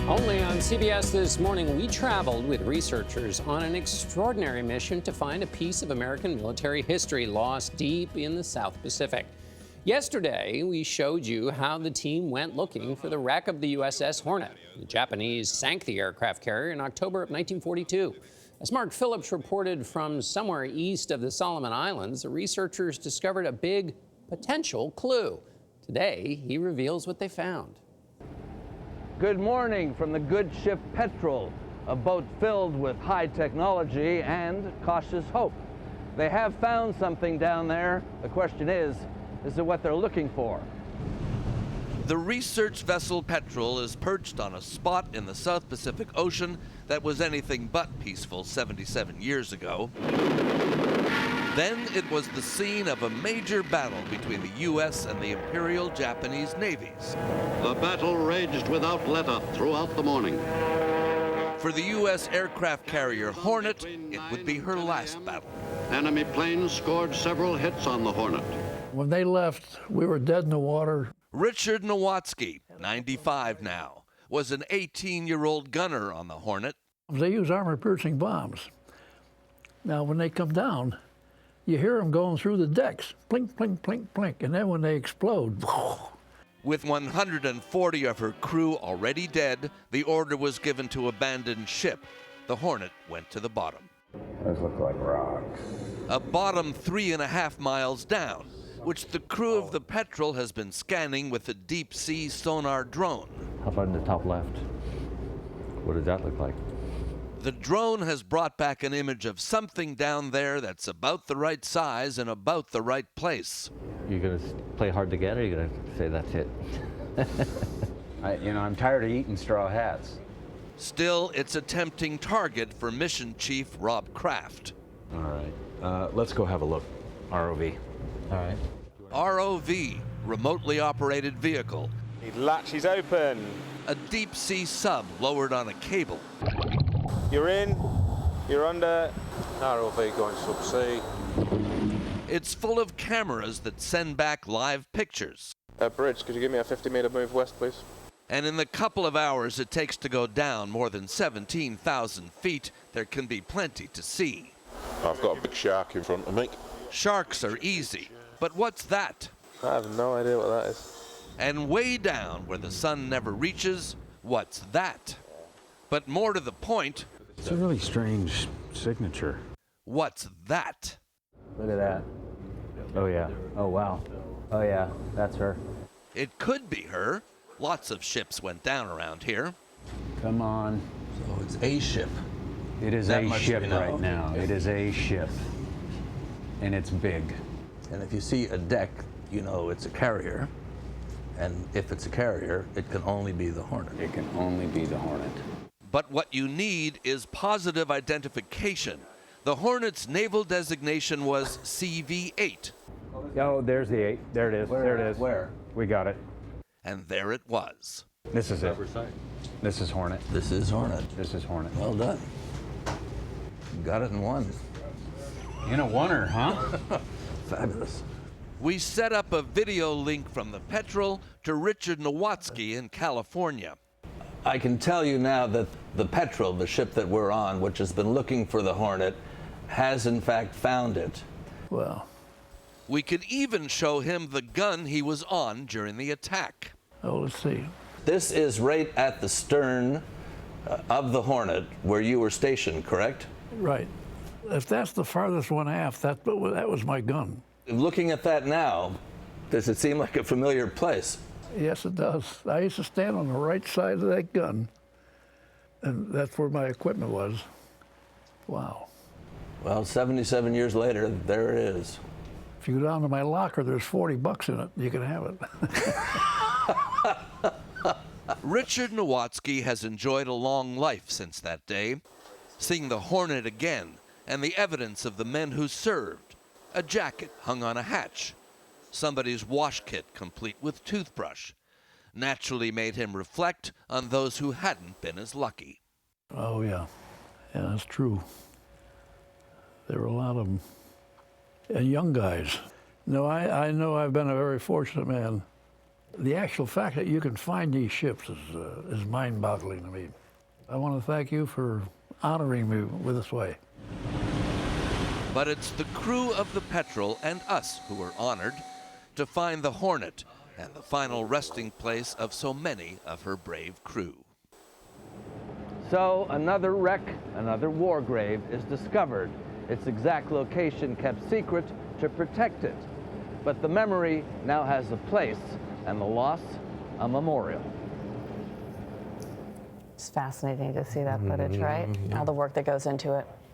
Only on CBS This Morning, we traveled with researchers on an extraordinary mission to find a piece of American military history lost deep in the South Pacific. Yesterday, we showed you how the team went looking for the wreck of the USS Hornet. The Japanese sank the aircraft carrier in October of 1942. As Mark Phillips reported from somewhere east of the Solomon Islands, the researchers discovered a big potential clue. Today, he reveals what they found. Good morning from the good ship Petrel, a boat filled with high technology and cautious hope. They have found something down there. The question is it what they're looking for? The research vessel Petrel is perched on a spot in the South Pacific Ocean that was anything but peaceful 77 years ago. Then it was the scene of a major battle between the U.S. and the Imperial Japanese navies. The battle raged without let-up throughout the morning. For the U.S. aircraft carrier Hornet, it would be her last battle. Enemy planes scored several hits on the Hornet. When they left, we were dead in the water. Richard Nowatzki, 95 now, was an 18-year-old gunner on the Hornet. They use armor-piercing bombs. Now, when they come down, you hear them going through the decks, plink, plink, plink, plink, and then when they explode, With 140 of her crew already dead, the order was given to abandon ship. The Hornet went to the bottom. Those look like rocks. A bottom 3.5 miles down, which the crew of the Petrel has been scanning with a deep-sea sonar drone. How about in the top left? What does that look like? The drone has brought back an image of something down there that's about the right size and about the right place. You gonna play hard to get, or are you gonna say that's it? I'm tired of eating straw hats. Still, it's a tempting target for Mission Chief Rob Kraft. All right, let's go have a look. ROV. All right. ROV, remotely operated vehicle. The latch is open. A deep-sea sub lowered on a cable. You're in, you're under. ROV going subsea. It's full of cameras that send back live pictures. Bridge, could you give me a 50-meter move west, please? And in the couple of hours it takes to go down more than 17,000 feet, there can be plenty to see. I've got a big shark in front of me. Sharks are easy, but what's that? I have no idea what that is. And way down where the sun never reaches, what's that? But more to the point, It's a really strange signature. what's that? Look at that. Oh, yeah. Oh, wow. Oh, yeah. That's her. It could be her. Lots of ships went down around here. Come on. So it's a ship. It is That a much ship we know. right now. It is a ship. And it's big. And if you see a deck, you know it's a carrier. And if it's a carrier, it can only be the Hornet. It can only be the Hornet. But what you need is positive identification. The Hornet's naval designation was CV-8. Oh, there's the 8. There it is. There it is. Where? We got it. And there it was. This is it. This is Hornet. This is Hornet. This is Hornet. Well done. Got it in one. In a oneer, huh? Fabulous. We set up a video link from the Petrel to Richard Nowatzki in California. I can tell you now that the Petrel, the ship that we're on, which has been looking for the Hornet, has in fact found it. well, We could even show him the gun he was on during the attack. oh, let's see. This is right at the stern of the Hornet where you were stationed, correct? Right. If that's the farthest one aft, that was my gun. Looking at that now, does it seem like a familiar place? Yes, it does. I used to stand on the right side of that gun, and that's where my equipment was. Wow. Well, 77 years later, there it is. If you go down to my locker, there's $40 in it. You can have it. Richard Nowatzki has enjoyed a long life since that day. Seeing the Hornet again and the evidence of the men who served. A jacket hung on a hatch. Somebody's wash kit complete with toothbrush. Naturally made him reflect on those who hadn't been as lucky. Oh, yeah. Yeah, that's true. There were a lot of them. And young guys. No, I know I've been a very fortunate man. The actual fact that you can find these ships is mind-boggling to me. I want to thank you for honoring me with this way. But it's the crew of the Petrel and us who are honored to find the Hornet and the final resting place of so many of her brave crew. So another wreck, another war grave is discovered. Its exact location kept secret to protect it. But the memory now has a place, and the loss, a memorial. It's fascinating to see that footage, right? All the work that goes into it.